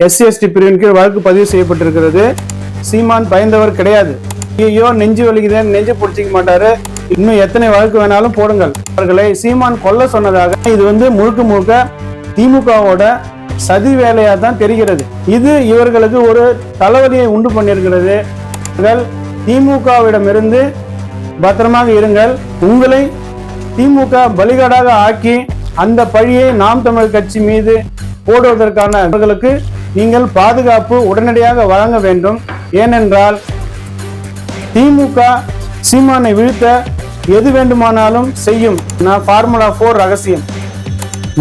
SC/ST பிரிவின் கீழ் வழக்கு பதிவு செய்யப்பட்டிருக்கிறது. சீமான் பயந்தவர் கிடையாது. ஐயோ நெஞ்சு வலிக்குதேன்னு நெஞ்சு பிடிச்சிக்க மாட்டாரு. இன்னும் எத்தனை வழக்கு வேணாலும் போடுங்கள். அவர்களை சீமான் கொல்ல சொன்னதாக இது முழுக்க முழுக்க திமுகவோட சதி வேலையா தான் தெரிகிறது. இது இவர்களுக்கு ஒரு தலைவலியை உண்டு பண்ணியிருக்கிறது. திமுகவிடமிருந்து பத்திரமாக இருங்கள். உங்களை திமுக பலிகாடாக ஆக்கி அந்த பழியை நாம் தமிழர் கட்சி மீது போடுவதற்கான அவர்களுக்கு நீங்கள் பாதுகாப்பு உடனடியாக வழங்க வேண்டும். ஏனென்றால் திமுக சீமானை வீழ்த்த எது வேண்டுமானாலும் செய்யும். ஃபார்முலா 4 ரகசியம்.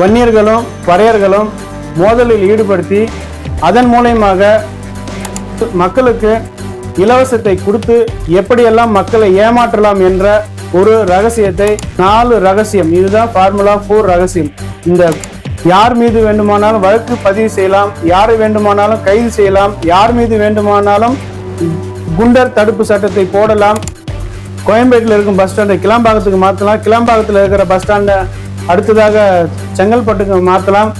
வன்னியர்களும் பறையர்களும் மோதலில் ஈடுபடுத்தி அதன் மூலமாக மக்களுக்கு இலவசத்தை கொடுத்து எப்படியெல்லாம் மக்களை ஏமாற்றலாம் என்ற ஒரு ரகசியத்தை 4 ரகசியம். இதுதான் ஃபார்முலா 4 ரகசியம். இந்த யார் மீது வேண்டுமானாலும் வழக்கு பதிவு செய்யலாம், யாரை வேண்டுமானாலும் கைது செய்யலாம், யார் மீது வேண்டுமானாலும் குண்டர் தடுப்பு சட்டத்தை போடலாம். கோயம்பேட்டில் இருக்கும் பஸ் ஸ்டாண்டை கிளாம்பாக்கத்துக்கு மாற்றலாம், கிளாம்பாக்கத்தில் இருக்கிற பஸ் ஸ்டாண்டை அடுத்ததாக செங்கல்பட்டுக்கு மாற்றலாம்.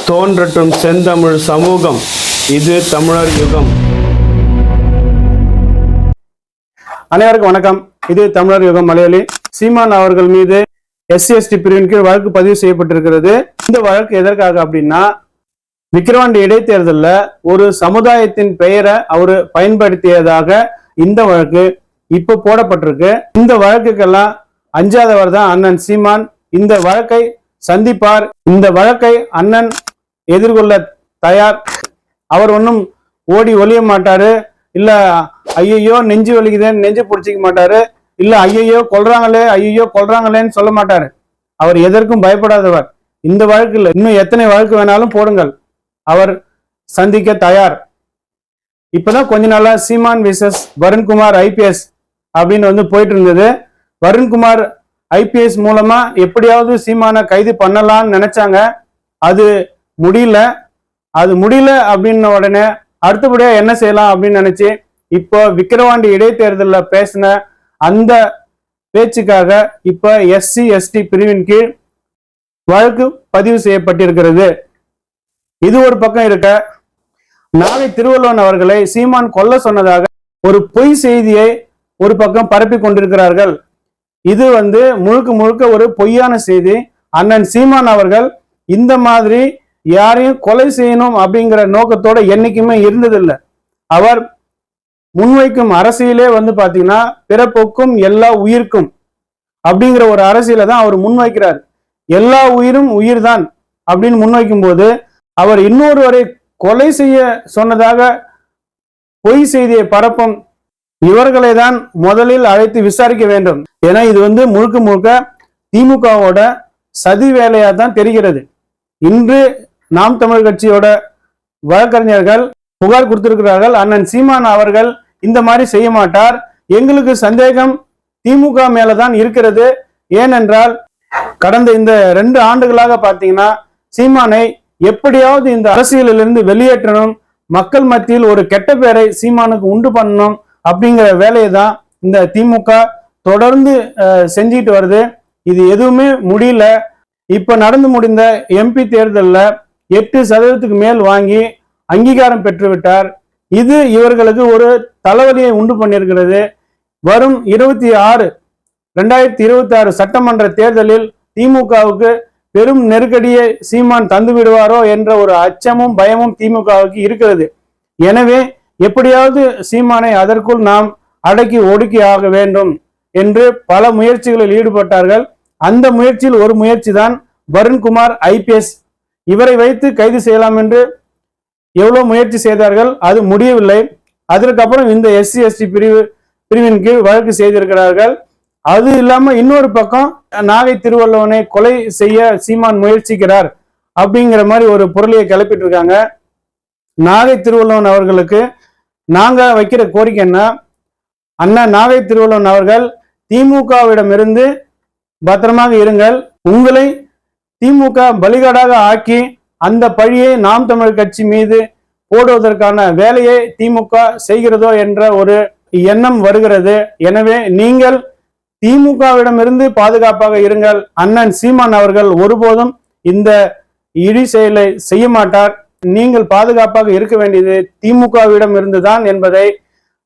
தோன்றட்டும் செந்தமிழ் சமூகம், இது தமிழர் யுகம். அனைவருக்கும் வணக்கம். இது தமிழர் யுகம் மலையாளி. சீமான் அவர்கள் மீது SC/ST பிரிவின் கீழ் வழக்கு பதிவு செய்யப்பட்டிருக்கிறது. இந்த வழக்கு எதற்காக அப்படின்னா, விக்கிரவாண்டி இடைத்தேர்தலில் ஒரு சமுதாயத்தின் பெயரை அவர் பயன்படுத்தியதாக இந்த வழக்கு இப்ப போடப்பட்டிருக்கு. இந்த வழக்குக்கெல்லாம் அஞ்சாதவர் தான் அண்ணன் சீமான். இந்த வழக்கை சந்திப்பார். இந்த வழக்கை அண்ணன் எதிர்கொள்ள தயார். அவர் ஒன்றும் ஓடி ஒளிய மாட்டாரு. இல்ல ஐயோ நெஞ்சு வலிக்குதேன்னு நெஞ்சு பிடிச்சிக்க மாட்டாரு. இல்ல ஐயோ கொல்றாங்களேன்னு சொல்ல மாட்டாரு. அவர் எதற்கும் பயப்படாதவர். இந்த வழக்குல இன்னும் எத்தனை வழக்கு வேணாலும் போடுங்கள், அவர் சந்திக்க தயார். இப்பதான் கொஞ்ச நாளா சீமான் விசஸ் வருண்குமார் IPS அப்படின்னு போயிட்டு இருந்தது. வருண்குமார் IPS மூலமா எப்படியாவது சீமானை கைது பண்ணலாம்னு நினைச்சாங்க. அது முடியல அப்படின்ன உடனே அடுத்தபடியா என்ன செய்யலாம் அப்படின்னு நினைச்சு இப்போ விக்கிரவாண்டி இடைத்தேர்தலில் பேசின அந்த பேச்சுக்காக இப்ப SC/ST பிரிவின் கீழ் வழக்கு பதிவு செய்யப்பட்டிருக்கிறது. இது ஒரு பக்கம் இருக்க, நாகை திருவள்ளுவன் அவர்களை சீமான் கொல்ல சொன்னதாக ஒரு பொய் செய்தியை ஒரு பக்கம் பரப்பி கொண்டிருக்கிறார்கள். இது முழுக்க முழுக்க ஒரு பொய்யான செய்தி. அண்ணன் சீமான் அவர்கள் இந்த மாதிரி யாரையும் கொலை செய்யணும் அப்படிங்கிற நோக்கத்தோட என்னைக்குமே இருந்ததில்லை. அவர் முன்வைக்கும் அரசியலே பாத்தீங்கன்னா பிறப்புக்கும் எல்லா உயிர்க்கும் அப்படிங்கிற ஒரு அரசியலை தான் அவர் முன்வைக்கிறார். எல்லா உயிரும் உயிர் தான் அப்படின்னு முன்வைக்கும் போது அவர் இன்னொருவரை கொலை செய்ய சொன்னதாக பொய் செய்தியை பரப்பும் இவர்களை தான் முதலில் அழைத்து விசாரிக்க வேண்டும். ஏன்னா இது முழுக்க முழுக்க திமுகவோட சதி வேலையா தான் தெரிகிறது. இன்று நாம் தமிழ் கட்சியோட வழக்கறிஞர்கள் புகார் கொடுத்திருக்கிறார்கள். அண்ணன் சீமான் அவர்கள் இந்த மாதிரி செய்ய மாட்டார். எங்களுக்கு சந்தேகம் திமுக மேலதான் இருக்கிறது. ஏனென்றால் கடந்த இந்த 2 ஆண்டுகளாக பாத்தீங்கன்னா சீமானை எப்படியாவது இந்த அரசியலிலிருந்து வெளியேற்றணும், மக்கள் மத்தியில் ஒரு கெட்ட பேரை சீமானுக்கு உண்டு பண்ணணும் அப்படிங்கிற வேலையை தான் இந்த திமுக தொடர்ந்து செஞ்சிட்டு வருது. இது எதுவுமே முடியல. இப்ப நடந்து முடிந்த MP தேர்தலில் 8% மேல் வாங்கி அங்கீகாரம் பெற்றுவிட்டார். இது இவர்களுக்கு ஒரு தலைவலியை உண்டு பண்ணியிருக்கிறது. வரும் 2026 சட்டமன்ற தேர்தலில் திமுகவுக்கு பெரும் நெருக்கடியை சீமான் தந்து விடுவாரோ என்ற ஒரு அச்சமும் பயமும் திமுகவுக்கு இருக்கிறது. எனவே எப்படியாவது சீமானை அதற்குள் நாம் அடக்கி ஒடுக்கி ஆக வேண்டும் என்று பல முயற்சிகளில் ஈடுபட்டார்கள். அந்த முயற்சியில் ஒரு முயற்சி தான் வருண்குமார் IPS. இவரை வைத்து கைது செய்யலாம் என்று எவ்வளவு முயற்சி செய்தார்கள், அது முடியவில்லை. அதற்கப்புறம் இந்த SC/ST பிரிவின் கீழ் வழக்கு செய்திருக்கிறார்கள். அது இல்லாம இன்னொரு பக்கம் நாகை திருவள்ளுவனை கொலை செய்ய சீமான் முயற்சிக்கிறார் அப்படிங்கிற மாதிரி ஒரு பொருளையை கிளப்பிட்டு இருக்காங்க. நாகை திருவள்ளுவன் அவர்களுக்கு நாங்க வைக்கிற கோரிக்கை என்ன, அண்ணா நாகை திருவள்ளுவன் அவர்கள் திமுகவிடமிருந்து பத்திரமாக இருங்கள். உங்களை திமுக பலிகாடாக ஆக்கி அந்த பழியை நாம் தமிழர் கட்சி மீது போடுவதற்கான வேலையை திமுக செய்கிறதோ என்ற ஒரு எண்ணம் வருகிறது. எனவே நீங்கள் திமுகவிடமிருந்து பாதுகாப்பாக இருங்கள். அண்ணன் சீமான் அவர்கள் ஒருபோதும் இந்த இழி செயலை செய்ய மாட்டார். நீங்கள் பாதுகாப்பாக இருக்க வேண்டியது திமுகவிடம் இருந்துதான் என்பதை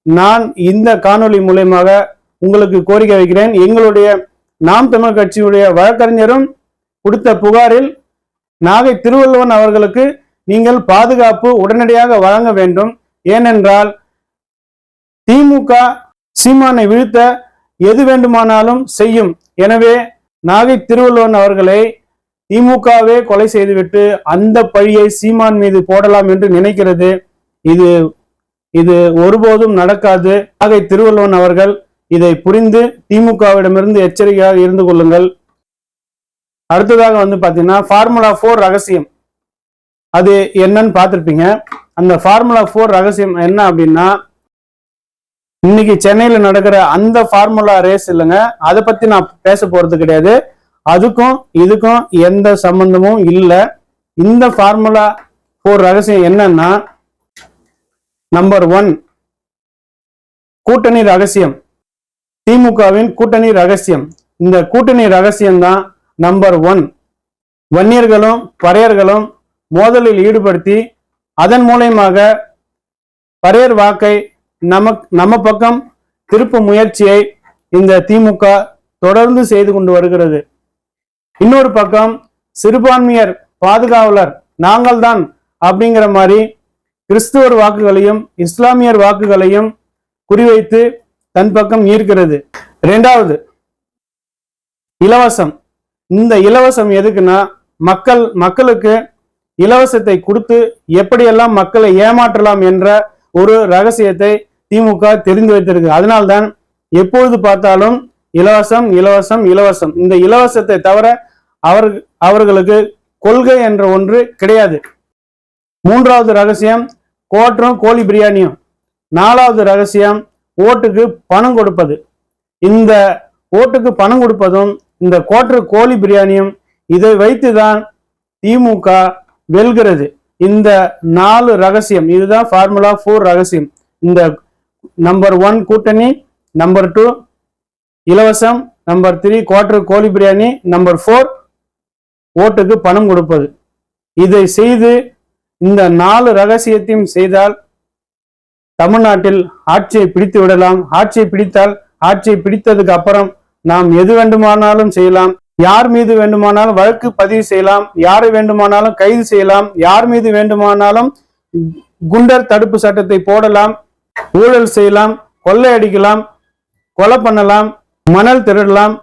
நான் இந்த காணொளி மூலமாக உங்களுக்கு கோரிக்கை வைக்கிறேன். எங்களுடைய நாம் தமிழ் கட்சியுடைய வழக்கறிஞரும் கொடுத்த புகாரில் நாகை திருவள்ளுவன் அவர்களுக்கு நீங்கள் பாதுகாப்பு உடனடியாக வழங்க வேண்டும். ஏனென்றால் திமுக சீமானை வீழ்த்த எது வேண்டுமானாலும் செய்யும். எனவே நாகை திருவள்ளுவன் அவர்களை திமுகவே கொலை செய்துவிட்டு அந்த பழியை சீமான் மீது போடலாம் என்று நினைக்கிறது. இது ஒருபோதும் நடக்காது. நாகை திருவள்ளுவன் அவர்கள் இதை புரிந்து திமுகவிடமிருந்து எச்சரிக்கையாக இருந்து கொள்ளுங்கள். அடுத்ததாக பாத்தீங்கன்னா ஃபார்முலா 4 ரகசியம் அது என்னன்னு பார்த்திருப்பீங்க. அந்த ஃபார்முலா 4 ரகசியம் என்ன அப்படின்னா, இன்னைக்கு சென்னையில நடக்கிற அந்த ஃபார்முலா ரேஸ் இல்லைங்க, அதை பத்தி நான் பேச போறது கிடையாது. அதுக்கும் இதுக்கும் எந்த சம்பந்தமும் இல்லை. இந்த ஃபார்முலா 4 ரகசியம் என்னன்னா, நம்பர் 1 கூட்டணி ரகசியம், திமுகவின் கூட்டணி ரகசியம். இந்த கூட்டணி ரகசியம் தான் நம்பர் 1. வன்னியர்களும் பறையர்களும் மோதலில் ஈடுபடுத்தி அதன் மூலமாக பறையர் வாக்கை நம்ம பக்கம் திருப்பும் முயற்சியை இந்த திமுக தொடர்ந்து செய்து கொண்டு வருகிறது. இன்னொரு பக்கம் சிறுபான்மையர் பாதுகாவலர் நாங்கள் தான் அப்படிங்கிற மாதிரி கிறிஸ்துவர் வாக்குகளையும் இஸ்லாமியர் வாக்குகளையும் குறிவைத்து தன் பக்கம் ஈர்க்கிறது. 2வது இலவசம். இந்த இலவசம் எதுக்குன்னா, மக்களுக்கு இலவசத்தை கொடுத்து எப்படியெல்லாம் மக்களை ஏமாற்றலாம் என்ற ஒரு ரகசியத்தை திமுக தெரிந்து வைத்திருக்கு. அதனால்தான் எப்பொழுது பார்த்தாலும் இலவசம் இலவசம் இலவசம். இந்த இலவசத்தை தவிர அவர்களுக்கு கொள்கை என்ற ஒன்று கிடையாது. 3வது ரகசியம் கோட்டரும் கோழி பிரியாணியும். 4வது ரகசியம் ஓட்டுக்கு பணம் கொடுப்பது. இந்த ஓட்டுக்கு பணம் கொடுப்பதும் இந்த கோட்டர் கோழி பிரியாணியும் இதை வைத்துதான் திமுக வெல்கிறது. இந்த 4 ரகசியம், இதுதான் ஃபார்முலா 4 ரகசியம். இந்த நம்பர் 1 கூட்டணி, நம்பர் 2 இலவசம், நம்பர் 3 கோட்டர் கோழி பிரியாணி, நம்பர் 4 ஓட்டுக்கு பணம் கொடுப்பது. இதை செய்து இந்த 4 ரகசியத்தையும் செய்தால் தமிழ்நாட்டில் ஆட்சியை பிடித்து விடலாம். ஆட்சியை பிடித்தால் ஆட்சியை பிடித்ததுக்கு அப்புறம் நாம் எது வேண்டுமானாலும் செய்யலாம். யார் மீது வேண்டுமானாலும் வழக்கு பதிவு செய்யலாம், யாரை வேண்டுமானாலும் கைது செய்யலாம், யார் மீது வேண்டுமானாலும் குண்டர் தடுப்பு சட்டத்தை போடலாம், ஊழல் செய்யலாம், கொள்ளையடிக்கலாம், கொலை பண்ணலாம், மணல் திருடலாம்,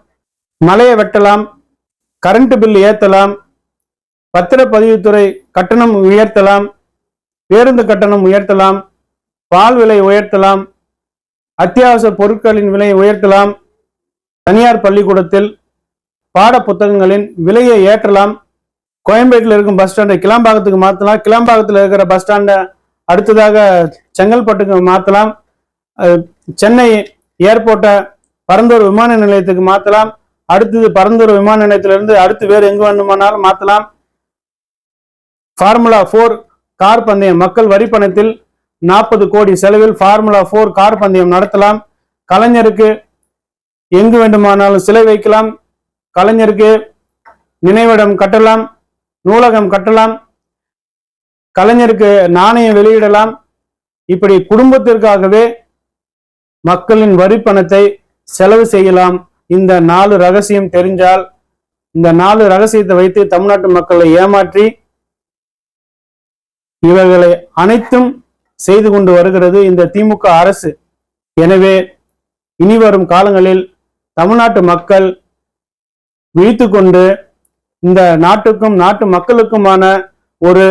மலையை வெட்டலாம், கரண்ட் பில் ஏற்றலாம், பத்திரப்பதிவுத்துறை கட்டணம் உயர்த்தலாம், பேருந்து கட்டணம் உயர்த்தலாம், பால் விலை உயர்த்தலாம், அத்தியாவசிய பொருட்களின் விலையை உயர்த்தலாம், தனியார் பள்ளிக்கூடத்தில் பாட புத்தகங்களின் விலையை ஏற்றலாம், கோயம்பேட்டில் இருக்கும் பஸ் ஸ்டாண்டை கிளாம்பாக்கத்துக்கு மாற்றலாம், கிளாம்பாக்கத்தில் இருக்கிற பஸ் ஸ்டாண்டை அடுத்ததாக செங்கல்பட்டுக்கு மாற்றலாம், சென்னை ஏர்போர்ட்டை பரந்தூர் விமான நிலையத்துக்கு மாற்றலாம், அடுத்தது பரந்தூர் விமான நிலையத்திலிருந்து அடுத்து வேறு எங்கு வேண்டுமானாலும் மாற்றலாம். ஃபார்முலா 4 கார் பந்தயம், மக்கள் வரி பணத்தில் 40 கோடி செலவில் ஃபார்முலா 4 கார் பந்தயம் நடத்தலாம். கலைஞருக்கு எங்கு வேண்டுமானாலும் சிலை வைக்கலாம், கலைஞருக்கு நினைவிடம் கட்டலாம், நூலகம் கட்டலாம், கலைஞருக்கு நாணயம் வெளியிடலாம். இப்படி குடும்பத்திற்காகவே மக்களின் வரி பணத்தை செலவு செய்யலாம். இந்த 4 ரகசியம் தெரிஞ்சால், இந்த 4 ரகசியத்தை வைத்து தமிழ்நாட்டு மக்களை ஏமாற்றி இவர்களை அனைத்தும் செய்து கொண்டு வருகிறது இந்த திமுக அரசு. எனவே இனி வரும் காலங்களில் தமிழ்நாட்டு மக்கள் விழித்து கொண்டு இந்த நாட்டுக்கும் நாட்டு மக்களுக்குமான ஒரு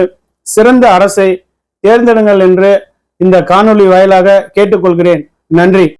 சிறந்த அரசை தேர்ந்தெடுங்கள் என்று இந்த காணொளி வாயிலாக கேட்டுக்கொள்கிறேன். நன்றி.